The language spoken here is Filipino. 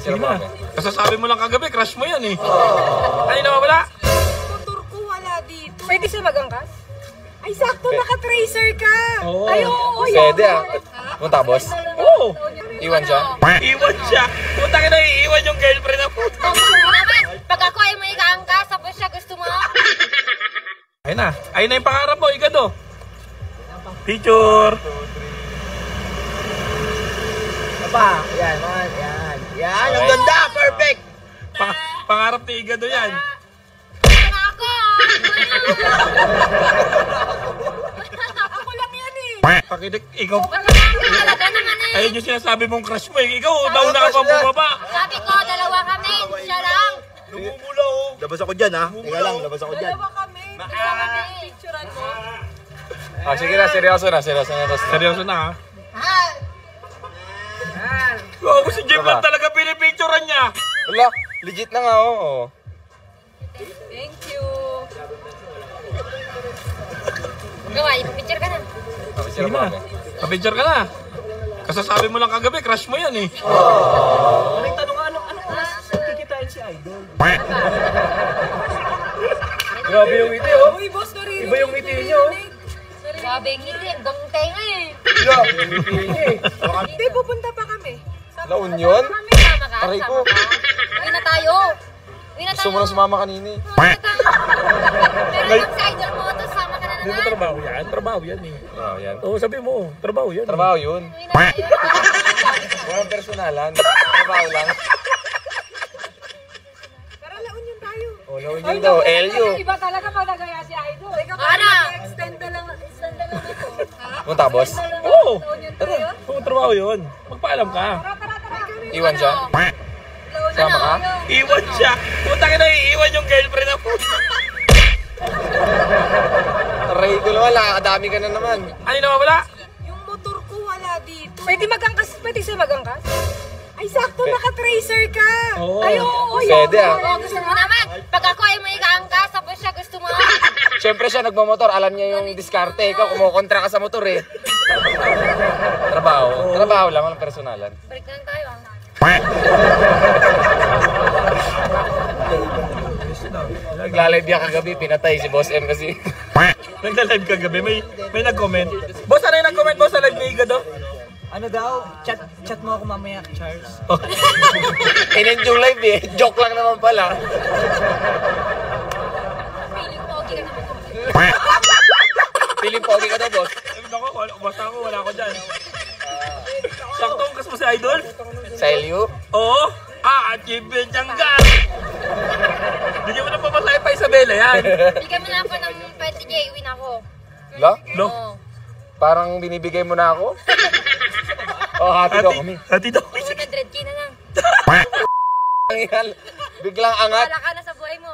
Sige na. Kasasabi mo lang kagabi, crush mo yan eh. Ano na wala? Motor ko wala dito. Pwede siya magangkas? Ay, sakto naka-tracer ka. Oo. Ay, oo. Pwede ah. Punta boss. Oo. Iwan siya. Iwan siya. Puta ka na iiwan yung girlfriend na puta. Pag ako ay may kaangkas, tapos siya gusto mo. Ayun na. Ayun na yung pangarap mo. Igado. Picture. Pa, yan, yan. Yan, ang ganda, perfect. Pangarap ni Igado yan. Ano ako? Ako lang yan eh. Pakinig, ikaw. Talaga naman eh. Ayun yung sinasabi mong crush mo eh. Ikaw, nauna ka pang bumaba. Sabi ko, dalawa kami, siya lang. Lumumula oh. Labas ako dyan ha. Teka lang, labas ako dyan. Dalawa kami. Dalawa kami. Picturean mo. Ah, sige na, seryoso na. Seryoso na ha. Ha? Oo, si Jim lang talaga pinipicturean niya. Wala, legit na nga oh. Thank you. Gawa, ipapicture ka na. Sige na. Papicture ka na. Kasasabi mo lang kagabi, crush mo yan eh. Tanong ano kikitain si Idol? Grabe yung ngiti oh. Uy, boss, narinig. Iba yung ngiti niyo. Grabe ang ngiti, hanggang tenga eh. Hindi, pupunta pa kami. La Union? Sama ka? Aray ko. Sama ka? Uwi na tayo. Uwi na Gusto tayo. mo na sumama kanina eh. Pero lang sa idol mo, tapos sama ka na Hindi mo naman. trabaho yan. Trabaho yan eh. Oh, yan. Oo, sabi mo. Trabaho yan. Trabaho yun. Uwi na tayo. Walang personalan. Trabaho lang. Tara, laon yun tayo. Oh, La Union daw. LU. Iba talaga pag nagaya si Idol. Teka, Ano? extend na lang ako. Punta boss. Oo. Laon yun tayo. Oo, trabaho yun. Magpaalam ka. Tara. Iwan siya. Sama ka? Iwan siya. Puta ka na iiwan yung girlfriend na puta. Aray ko naman, nakakadami ka na naman. Ano na wala? Yung motor ko wala dito. Pwede siya magangkas? Ay, sakto naka-tracer ka. Oo. Ay, oo. Pwede ah. Oo, gusto mo naman. Pag ako ay may kaangkas, tapos siya gusto mo. Siyempre siya nagmamotor, alam niya yung diskarte. Ikaw, kumukontra ka sa motor eh. Trabaho. Trabaho lang, walang personalan. Balik na lang tayo ah. Nagla-live yan kagabi, pinatay si Boss M kasi. Nagla-live kagabi. May nag-comment. Boss, ano yung nag-comment mo sa live ni Igado? Ano daw? Chat mo ako mamaya, Charles. In-end yung live eh. Joke lang naman pala. Feeling pogi ka naman. Feeling pogi ka daw, boss. Ako, basta ako, wala ako dyan. Sakto ang kasama si Idol? Sa LU? Oo. Achievement niyang gan. Bigyan mo na papasahe pa Isabela yan. Bigyan mo na ako ng 20K, uwi na ako. La? No? Oo. Parang binibigay mo na ako? Oh, hati daw kami. Hati daw. 100K na lang. Biglang angat. Wala ka na sa buhay mo.